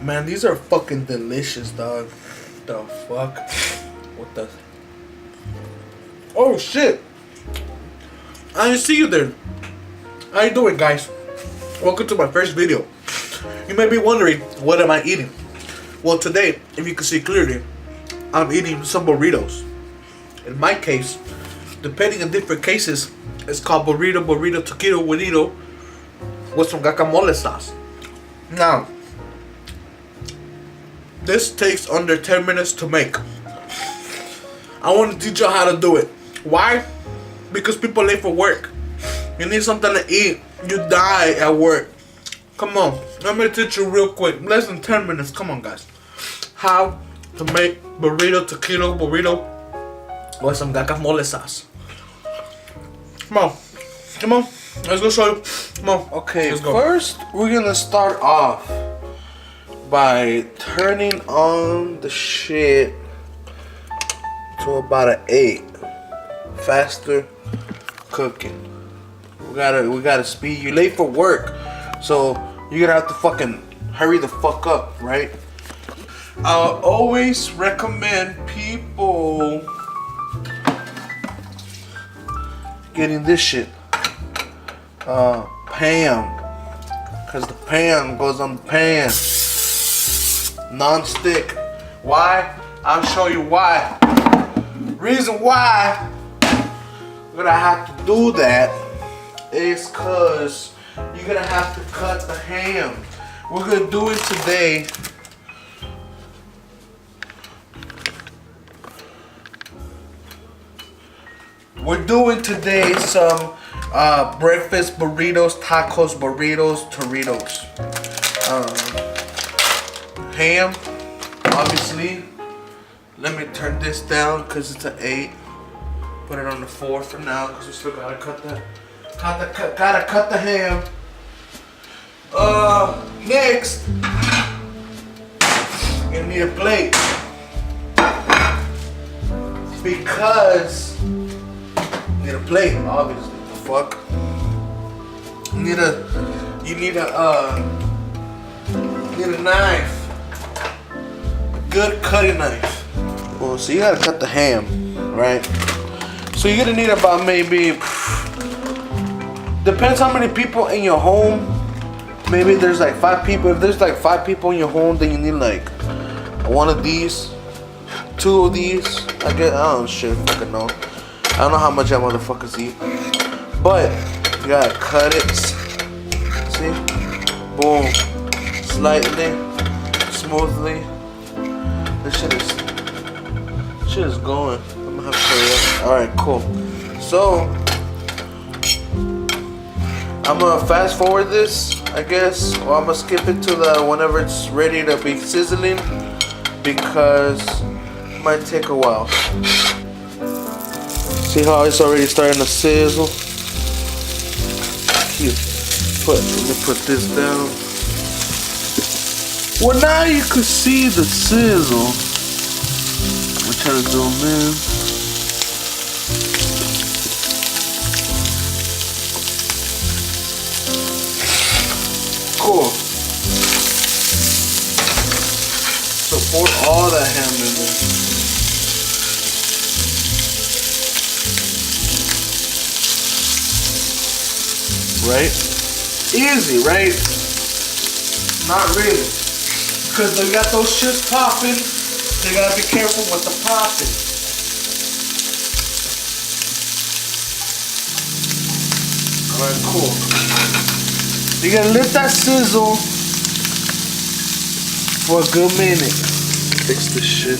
Man, these are fucking delicious, dog. The fuck? What the? Oh shit! I didn't see you there. How you doing, guys? Welcome to my first video. You may be wondering, what am I eating? Well, today, if you can see clearly, I'm eating some burritos. In my case, depending on different cases, it's called burrito, taquito, burrito, with some guacamole sauce. Now, this takes under 10 minutes to make. I want to teach you how to do it. Why? Because people late for work. You need something to eat. You die at work. Come on, let me teach you real quick. Less than 10 minutes. Come on, guys. How to make burrito, taquito, burrito with some guacamole sauce. Come on. Come on. Let's go show you. Come on. Okay, let's go. First we're gonna start off by turning on the shit to about an 8. Faster cooking. We gotta speed. You're late for work, so you're gonna have to fucking hurry the fuck up, right? I'll always recommend people getting this shit, pan, cause the pan goes on the pan, non-stick. Why? I'll show you why. Reason why we're gonna have to do that is cause you're gonna have to cut the ham. We're gonna do it today. We're doing today some breakfast burritos, tacos, burritos, Doritos. Ham, obviously. Let me turn this down because it's an 8. Put it on the 4 for now because we still gotta cut the ham. Next, you're gonna need a plate because you need a plate, obviously. The fuck. You need a knife, a good cutting knife. Well, so you gotta cut the ham, right? So you're gonna need about maybe, depends how many people in your home. Maybe there's like 5 people. If there's like 5 people in your home, then you need like 1 of these, 2 of these. I don't shit, fucking know. I don't know how much y'all motherfuckers eat, but you gotta cut it. See, boom, slightly, smoothly. This shit is going. I'm gonna have to hurry up. All right, cool. So I'm gonna fast forward this, I guess, or I'm gonna skip it to the whenever it's ready to be sizzling because it might take a while. See how it's already starting to sizzle? Let me put this down. Well, now you can see the sizzle. I'm trying to zoom in. Cool. So pour all that ham in there. Right? Easy, right? Not really. Because they got those shits popping. They gotta be careful with the popping. Alright, cool. You gotta let that sizzle for a good minute. Fix this shit.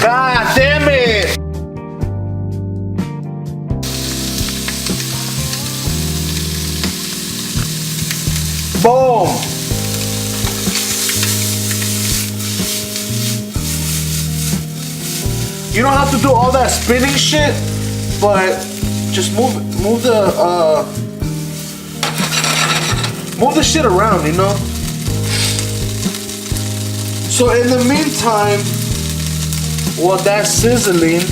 God damn it! Boom! You don't have to do all that spinning shit, but just move the shit around, you know? So in the meantime, Well, that's sizzling.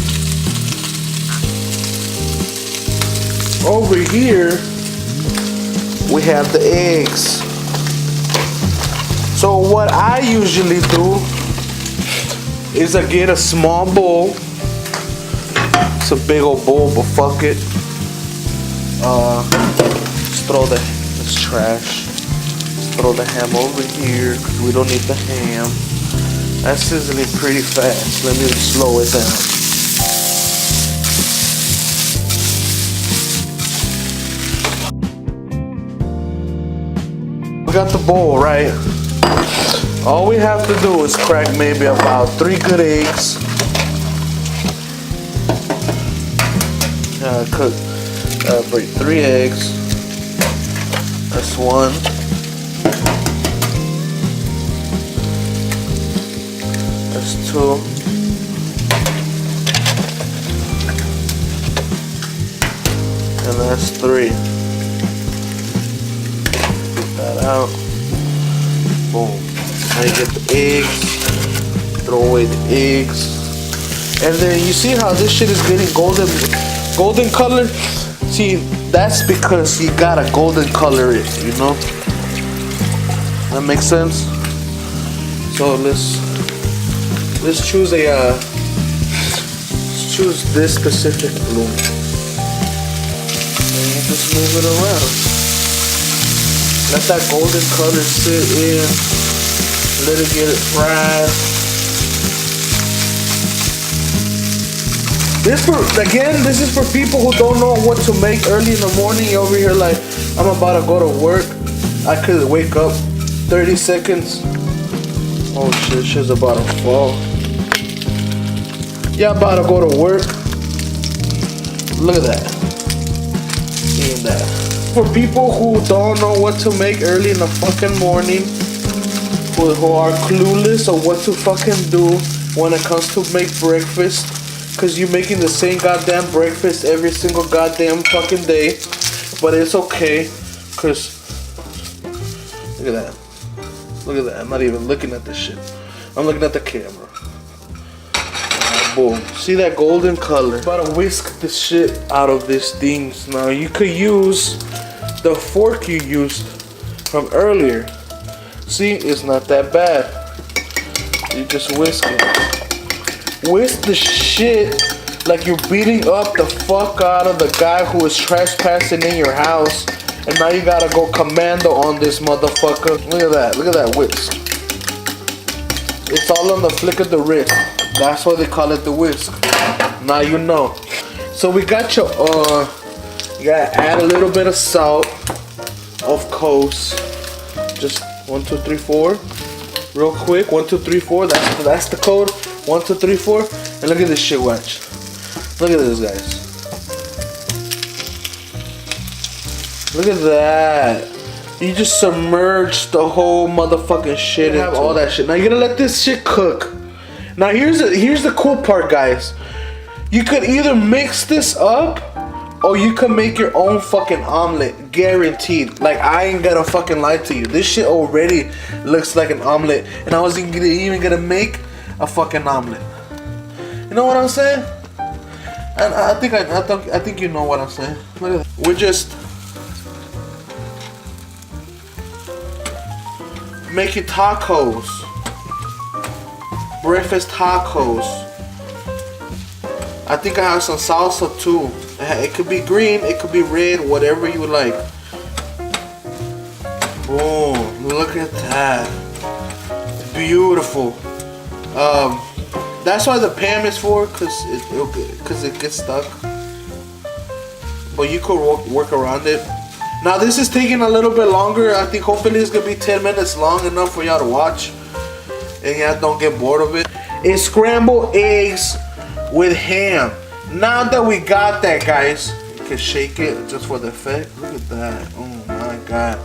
Over here, we have the eggs. So what I usually do is I get a small bowl. It's a big old bowl, but fuck it. Just throw this trash. Just throw the ham over here, 'cause we don't need the ham. That's sizzling pretty fast. Let me slow it down. We got the bowl, right? All we have to do is crack maybe about 3 good eggs. Break 3 eggs. That's 1. That's 2. And that's 3. Get that out. Boom. Now you get the eggs. Throw away the eggs. And then you see how this shit is getting golden color? See, that's because you gotta golden color it, you know? That makes sense? So let's choose let's choose this specific blue. And you just move it around. Let that golden color sit in. Let it get it fried. This is for people who don't know what to make early in the morning. You're over here like, I'm about to go to work. I could wake up 30 seconds. Oh shit, shit's about to fall. Yeah, about to go to work. Look at that. Seeing that. For people who don't know what to make early in the fucking morning, who are clueless of what to fucking do when it comes to make breakfast, cause you're making the same goddamn breakfast every single goddamn fucking day, but it's okay, cause look at that. Look at that. I'm not even looking at this shit. I'm looking at the camera. Boom. See that golden color? About to whisk the shit out of these things. Now you could use the fork you used from earlier. See, it's not that bad. You just whisk it. Whisk the shit like you're beating up the fuck out of the guy who is trespassing in your house. And now you gotta go commando on this motherfucker. Look at that. Look at that whisk. It's all on the flick of the wrist. That's why they call it the whisk. Now you know. So we got your, you gotta add a little bit of salt, of course. Just 1, 2, 3, 4. Real quick. 1, 2, 3, 4. That's the code. 1, 2, 3, 4. And look at this shit, watch. Look at this, guys. Look at that. You just submerged the whole motherfucking shit into all that shit. Now you're gonna let this shit cook. Now here's the cool part, guys. You could either mix this up or you could make your own fucking omelet, guaranteed. Like, I ain't gonna fucking lie to you. This shit already looks like an omelet, and I wasn't even gonna make a fucking omelet. You know what I'm saying? And I think you know what I'm saying. Look at that. We're just making tacos. Breakfast tacos. I think I have some salsa too. It could be green, it could be red, whatever you like. Boom, look at that. Beautiful. That's why the pan is for, cause it gets stuck. But you could work around it. Now this is taking a little bit longer. I think hopefully it's gonna be 10 minutes long enough for y'all to watch. And y'all don't get bored of it. It's scrambled eggs with ham. Now that we got that, guys, you can shake it just for the effect. Look at that. Oh my god.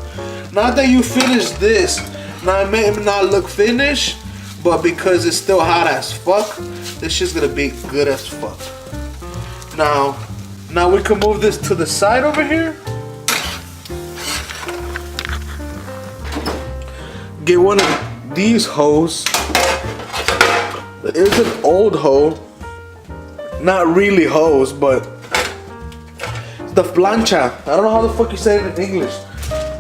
Now that you finish this, now it may not look finished, but because it's still hot as fuck, this shit's gonna be good as fuck. Now we can move this to the side over here. Get one of these hoes. It's an old hoe. Not really hose, but the plancha. I don't know how the fuck you say it in English,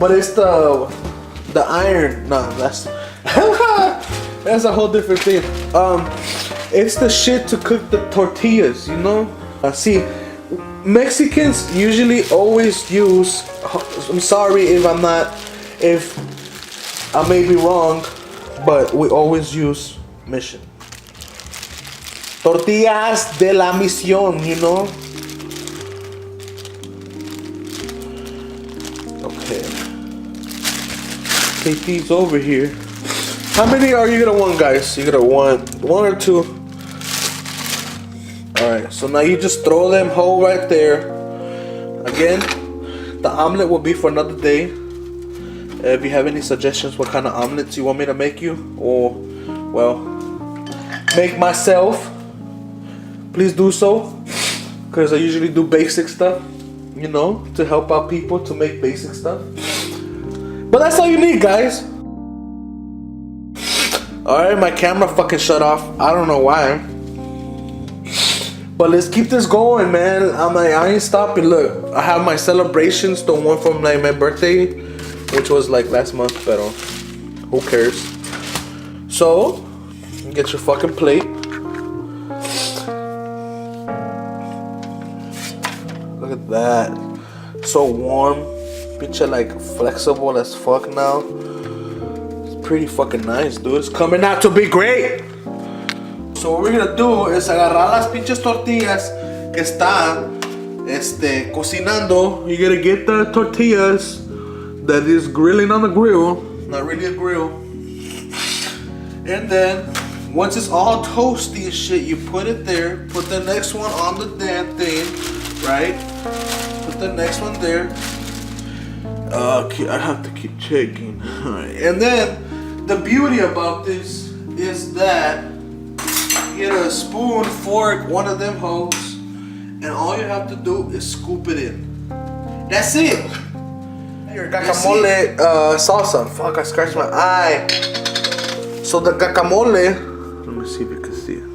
but it's the iron. No, that's that's a whole different thing. It's the shit to cook the tortillas, you know. See, Mexicans usually always use. I'm sorry if I may be wrong, but we always use Mission. Tortillas de la Misión, you know? Okay. Take these over here. How many are you gonna want, guys? You gonna want one or two? Alright, so now you just throw them whole right there. Again, the omelet will be for another day. If you have any suggestions what kind of omelets you want me to make you, or, well, make myself, please do so, because I usually do basic stuff, you know, to help out people to make basic stuff. But that's all you need, guys. Alright, my camera fucking shut off. I don't know why. But let's keep this going, man. I ain't stopping. Look, I have my celebrations, the one from like my birthday, which was like last month, but who cares? So, get your fucking plate. Look at that. So warm. Picture like flexible as fuck now. It's pretty fucking nice, dude. It's coming out to be great. So what we're gonna do is agarrar las pinches tortillas que está cocinando. You're gonna get the tortillas that is grilling on the grill. Not really a grill. And then once it's all toasty and shit, you put it there. Put the next one on the damn thing, right? Put the next one there. I have to keep checking. Alright. And then the beauty about this is that you get a spoon, fork, one of them hoes, and all you have to do is scoop it in. That's it. Your guacamole salsa. Fuck, I scratched my eye. So the guacamole, let me see if you can see it.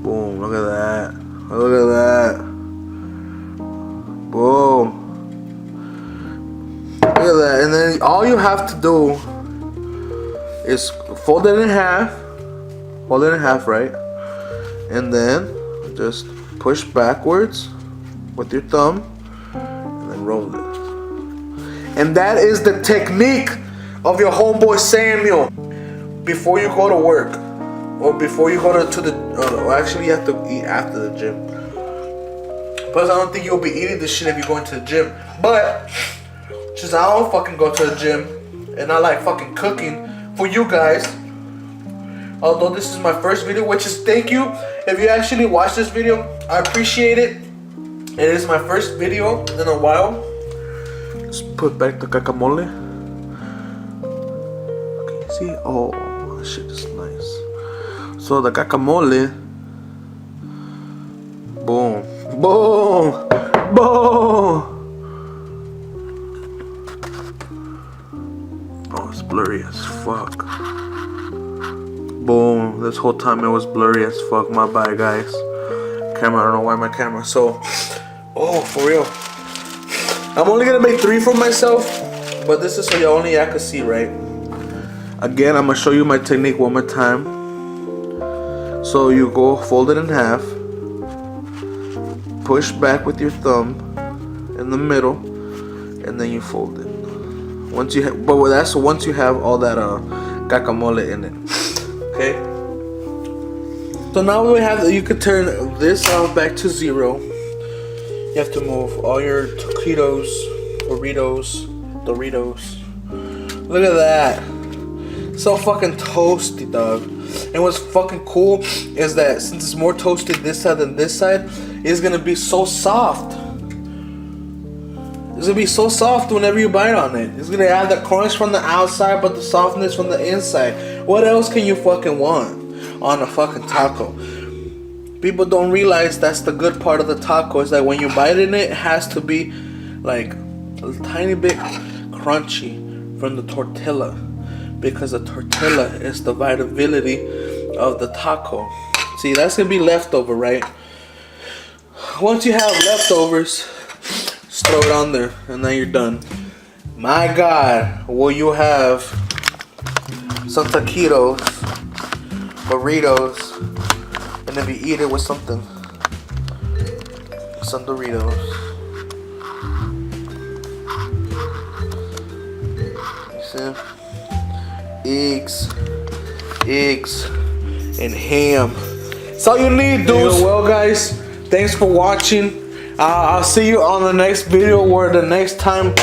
Boom, look at that. Look at that. Boom. Look at that. And then all you have to do is fold it in half. Hold it in half, right? And then just push backwards with your thumb and then roll it. And that is the technique of your homeboy Samuel. Before you go to work, or before you go to the, actually you have to eat after the gym. Plus I don't think you'll be eating this shit if you're going to the gym. But since I don't fucking go to the gym and I like fucking cooking for you guys, although this is my first video, which is thank you if you actually watch this video, I appreciate it. It is my first video in a while. Let's put back the guacamole. Can you see? Oh, this shit is nice. So the guacamole, boom, boom, boom. Oh, it's blurry as fuck. Boom. This whole time it was blurry as fuck. My bad, guys. Camera, I don't know why my camera. So, oh, for real. I'm only gonna make 3 for myself, but this is so y'all can see, right? Again, I'm gonna show you my technique one more time. So you go fold it in half, push back with your thumb in the middle, and then you fold it. Once you but that's once you have all that guacamole in it. Okay. So now we have, you could turn this back to 0. You have to move all your taquitos, Doritos. Look at that. So fucking toasty, dog. And what's fucking cool is that since it's more toasted this side than this side, it's gonna be so soft. It's gonna be so soft whenever you bite on it. It's gonna have the crunch from the outside, but the softness from the inside. What else can you fucking want on a fucking taco? People don't realize that's the good part of the taco, is that when you bite in it, it has to be like a tiny bit crunchy from the tortilla, because the tortilla is the viability of the taco. See, that's gonna be leftover, right? Once you have leftovers, just throw it on there, and then you're done. My God, will you have some taquitos, burritos, and then you eat it with something, some Doritos. You see? Eggs, and ham. That's all you need, dudes. Well, guys, thanks for watching. I'll see you on the next video, where the next time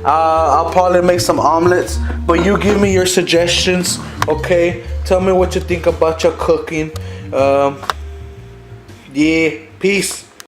I'll probably make some omelets. But you give me your suggestions, okay? Tell me what you think about your cooking. Yeah, peace.